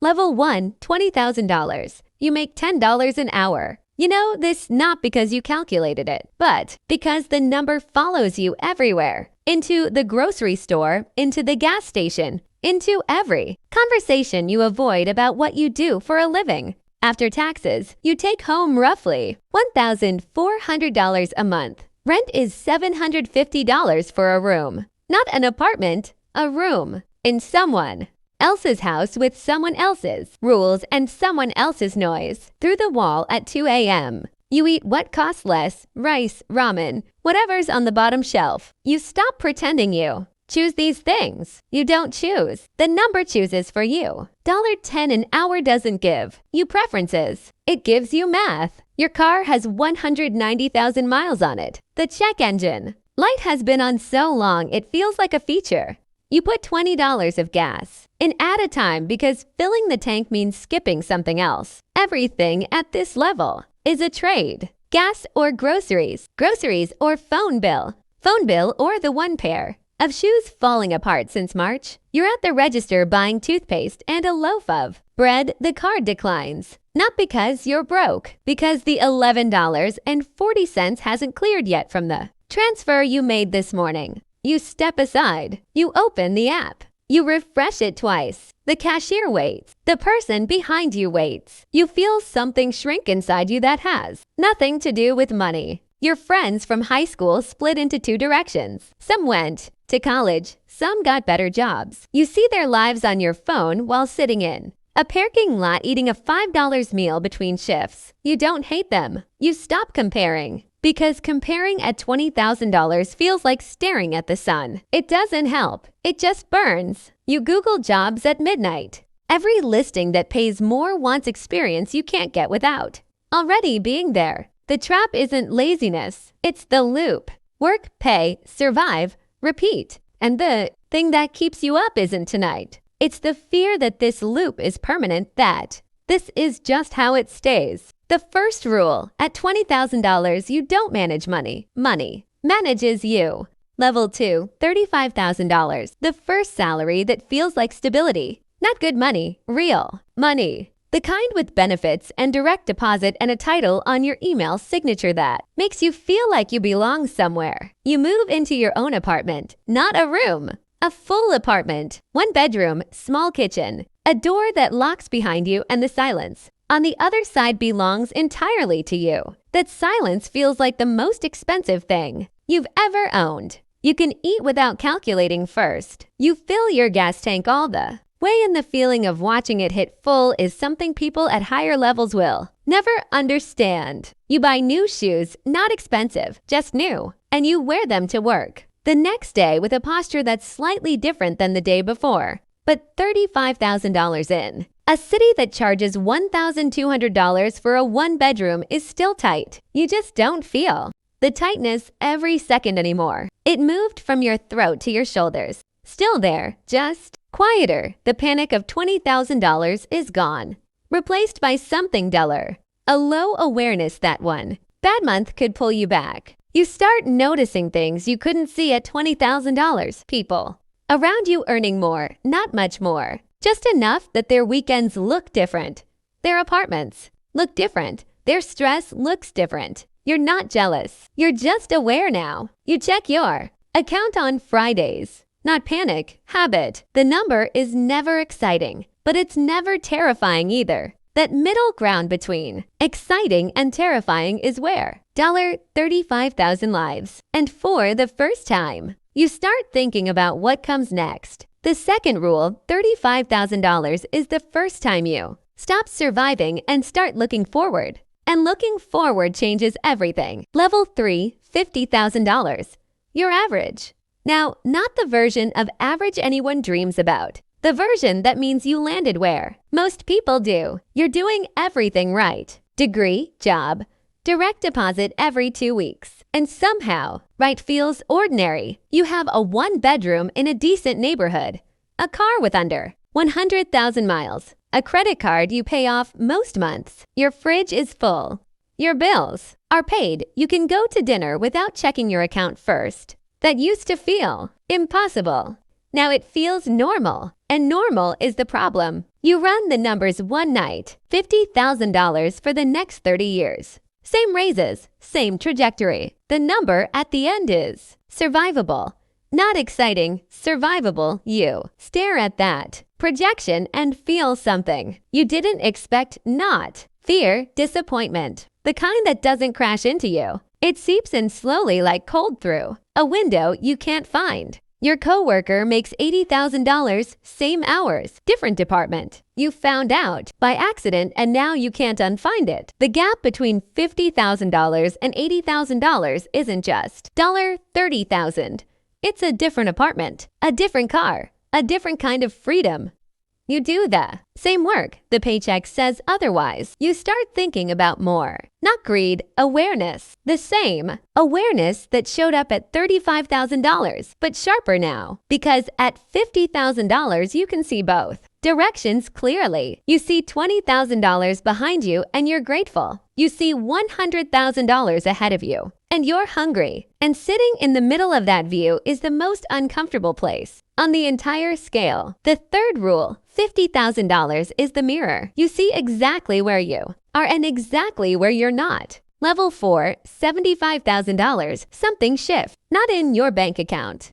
Level 1, $20,000. You make $10 an hour. You know this not because you calculated it, but because the number follows you everywhere. Into the grocery store, into the gas station, into every conversation you avoid about what you do for a living. After taxes, you take home roughly $1,400 a month. Rent is $750 for a room. Not an apartment, a room. In someone else's house with someone else's rules and someone else's noise. Through the wall at 2 a.m. You eat what costs less, rice, ramen, whatever's on the bottom shelf. You stop pretending you choose these things. You don't choose. The number chooses for you. $10 an hour doesn't give you preferences. It gives you math. Your car has 190,000 miles on it. The check engine light has been on so long it feels like a feature. You put $20 of gas in at a time because filling the tank means skipping something else. Everything at this level is a trade. Gas or groceries, groceries or phone bill or the one pair of shoes falling apart since March. You're at the register buying toothpaste and a loaf of bread. The card declines. Not because you're broke, because the $11.40 hasn't cleared yet from the transfer you made this morning. You step aside. You open the app. You refresh it twice. The cashier waits. The person behind you waits. You feel something shrink inside you that has nothing to do with money. Your friends from high school split into two directions. Some went to college. Some got better jobs. You see their lives on your phone while sitting in a parking lot eating a $5 meal between shifts. You don't hate them. You stop comparing. Because comparing at $20,000 feels like staring at the sun. It doesn't help. It just burns. You Google jobs at midnight. Every listing that pays more wants experience you can't get without already being there. The trap isn't laziness. It's the loop. Work, pay, survive, repeat. And the thing that keeps you up isn't tonight. It's the fear that this loop is permanent, that this is just how it stays. The first rule, at $20,000, you don't manage money. Money manages you. Level 2, $35,000. The first salary that feels like stability. Not good money, real money. The kind with benefits and direct deposit and a title on your email signature that makes you feel like you belong somewhere. You move into your own apartment, not a room. A full apartment. 1 bedroom, small kitchen. A door that locks behind you and the silence on the other side belongs entirely to you. That silence feels like the most expensive thing you've ever owned. You can eat without calculating first. You fill your gas tank all the way, and the feeling of watching it hit full is something people at higher levels will never understand. You buy new shoes, not expensive, just new, and you wear them to work the next day with a posture that's slightly different than the day before. But $35,000 in a city that charges $1,200 for a 1-bedroom is still tight. You just don't feel the tightness every second anymore. It moved from your throat to your shoulders. Still there, just quieter. The panic of $20,000 is gone, replaced by something duller. A low awareness that one bad month could pull you back. You start noticing things you couldn't see at $20,000. People around you earning more, not much more. Just enough that their weekends look different. Their apartments look different. Their stress looks different. You're not jealous. You're just aware now. You check your account on Fridays. Not panic, habit. The number is never exciting, but it's never terrifying either. That middle ground between exciting and terrifying is where $35,000 lives. And for the first time, you start thinking about what comes next. The second rule, $35,000, is the first time you stop surviving and start looking forward. And looking forward changes everything. Level 3, $50,000. You're average. Now, not the version of average anyone dreams about. The version that means you landed where most people do. You're doing everything right. Degree, job, direct deposit every 2 weeks. And somehow, right feels ordinary. You have a 1-bedroom in a decent neighborhood. A car with under 100,000 miles. A credit card you pay off most months. Your fridge is full. Your bills are paid. You can go to dinner without checking your account first. That used to feel impossible. Now it feels normal, and normal is the problem. You run the numbers one night, $50,000 for the next 30 years. Same raises, same trajectory. The number at the end is survivable. Not exciting, survivable you. Stare at that projection and feel something you didn't expect. Not fear, disappointment. The kind that doesn't crash into you. It seeps in slowly like cold through a window you can't find. Your coworker makes $80,000, same hours, different department. You found out by accident and now you can't unfind it. The gap between $50,000 and $80,000 isn't just $30,000. It's a different apartment, a different car, a different kind of freedom. You do the same work. The paycheck says otherwise. You start thinking about more. Not greed, awareness. The same awareness that showed up at $35,000, but sharper now. Because at $50,000, you can see both directions clearly. You see $20,000 behind you and you're grateful. You see $100,000 ahead of you and you're hungry. And sitting in the middle of that view is the most uncomfortable place on the entire scale. The third rule, $50,000 is the mirror. You see exactly where you are and exactly where you're not. Level 4, $75,000, something shift, not in your bank account.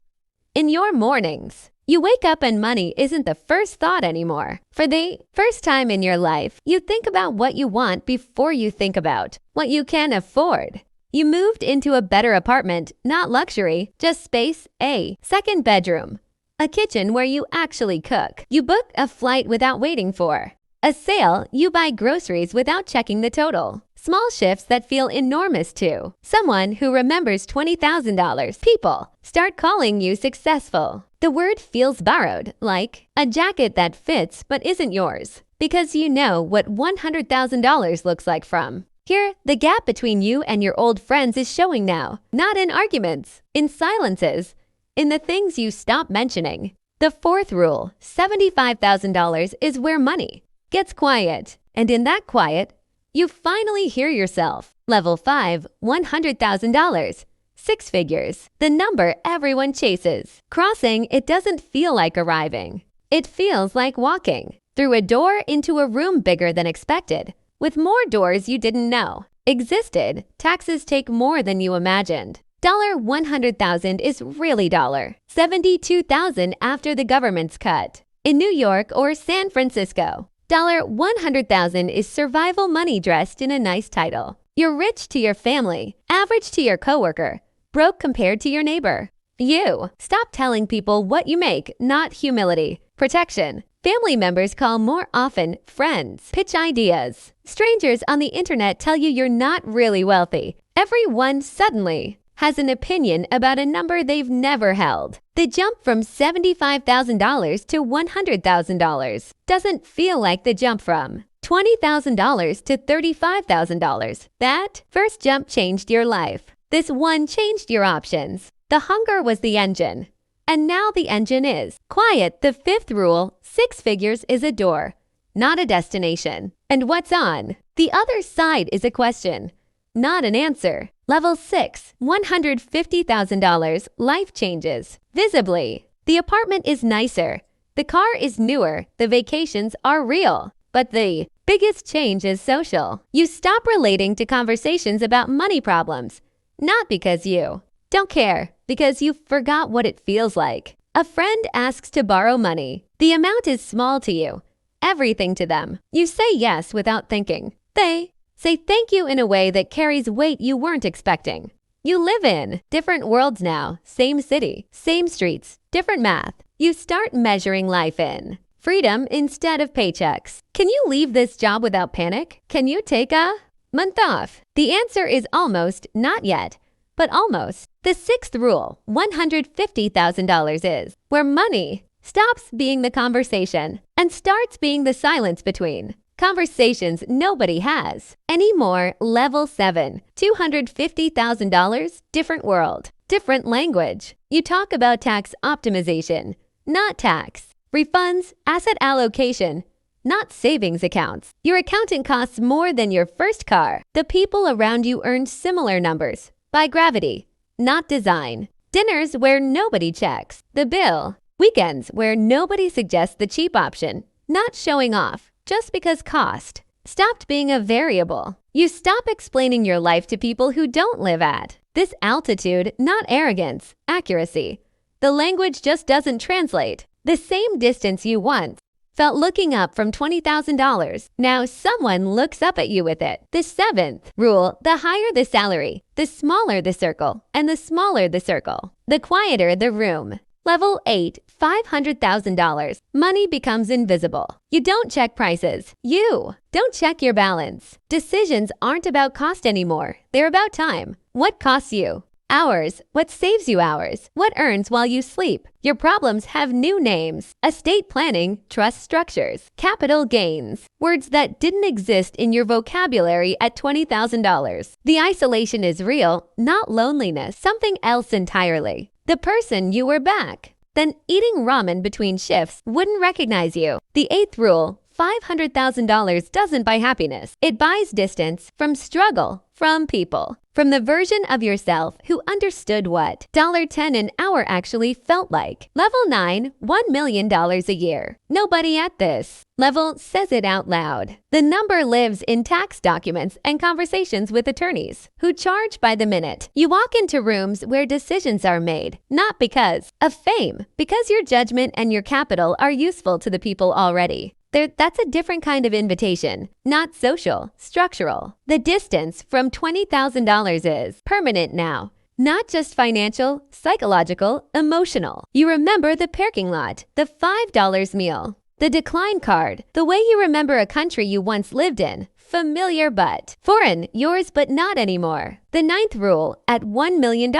In your mornings. You wake up and money isn't the first thought anymore. For the first time in your life, you think about what you want before you think about what you can afford. You moved into a better apartment, not luxury, just space, a second bedroom, a kitchen where you actually cook. You book a flight without waiting for a sale. You buy groceries without checking the total. Small shifts that feel enormous too. Someone who remembers $20,000. People start calling you successful. The word feels borrowed, like a jacket that fits but isn't yours, because you know what $100,000 looks like from. Here, the gap between you and your old friends is showing now, not in arguments, in silences, in the things you stop mentioning. The fourth rule, $75,000 is where money gets quiet, and in that quiet, you finally hear yourself. Level 5, $100,000. 6 figures, the number everyone chases. Crossing, it doesn't feel like arriving. It feels like walking through a door into a room bigger than expected, with more doors you didn't know existed. Taxes take more than you imagined. $100,000 is really $72,000 after the government's cut. In New York or San Francisco, $100,000 is survival money dressed in a nice title. You're rich to your family, average to your coworker, broke compared to your neighbor. You stop telling people what you make, not humility. Protection. Family members call more often. Friends pitch ideas. Strangers on the internet tell you you're not really wealthy. Everyone suddenly has an opinion about a number they've never held. The jump from $75,000 to $100,000 doesn't feel like the jump from $20,000 to $35,000. That first jump changed your life. This one changed your options. The hunger was the engine. And now the engine is quiet. The fifth rule, 6 figures is a door, not a destination. And what's on the other side is a question, not an answer. Level 6, $150,000, life changes. Visibly, the apartment is nicer. The car is newer. The vacations are real. But the biggest change is social. You stop relating to conversations about money problems. Not because you don't care, because you forgot what it feels like. A friend asks to borrow money. The amount is small to you. Everything to them. You say yes without thinking. They say thank you in a way that carries weight you weren't expecting. You live in different worlds now. Same city, same streets, different math. You start measuring life in freedom instead of paychecks. Can you leave this job without panic? Can you take a month off? The answer is almost, not yet, but almost. The sixth rule, $150,000 is where money stops being the conversation and starts being the silence between conversations nobody has anymore. Level 7, $250,000, different world, different language. You talk about tax optimization, not tax. Refunds, asset allocation, not savings accounts. Your accountant costs more than your first car. The people around you earn similar numbers by gravity, not design. Dinners where nobody checks the bill. Weekends where nobody suggests the cheap option. Not showing off, just because cost. Stopped being a variable. You stop explaining your life to people who don't live at. This altitude, not arrogance, accuracy. The language just doesn't translate. The same distance you once felt looking up from $20,000. Now someone looks up at you with it. The seventh rule, the higher the salary, the smaller the circle, and the smaller the circle, the quieter the room. Level 8, $500,000. Money becomes invisible. You don't check prices. You don't check your balance. Decisions aren't about cost anymore. They're about time. What costs you? Hours. What saves you hours? What earns while you sleep? Your problems have new names. Estate planning, trust structures, capital gains. Words that didn't exist in your vocabulary at $20,000. The isolation is real, not loneliness. Something else entirely. The person you were back. Then eating ramen between shifts wouldn't recognize you. The eighth rule, $500,000 doesn't buy happiness. It buys distance from struggle, from people, from the version of yourself who understood what $10 an hour actually felt like. Level 9, $1 million a year. Nobody at this level says it out loud. The number lives in tax documents and conversations with attorneys who charge by the minute. You walk into rooms where decisions are made, not because of fame, because your judgment and your capital are useful to the people already. That's a different kind of invitation, not social, structural. The distance from $20,000 is permanent now, not just financial, psychological, emotional. You remember the parking lot, the $5 meal, the decline card, the way you remember a country you once lived in. Familiar but foreign, yours but not anymore. The ninth rule, at $1 million,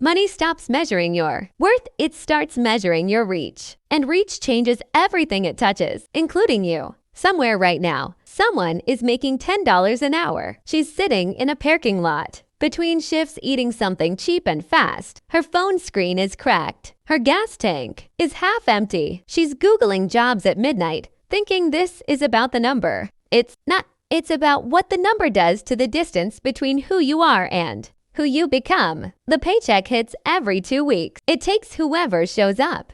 money stops measuring your worth, it starts measuring your reach. And reach changes everything it touches, including you. Somewhere right now, someone is making $10 an hour. She's sitting in a parking lot, between shifts eating something cheap and fast. Her phone screen is cracked. Her gas tank is half empty. She's Googling jobs at midnight, thinking this is about the number. It's not. It's about what the number does to the distance between who you are and who you become. The paycheck hits every 2 weeks. It takes whoever shows up.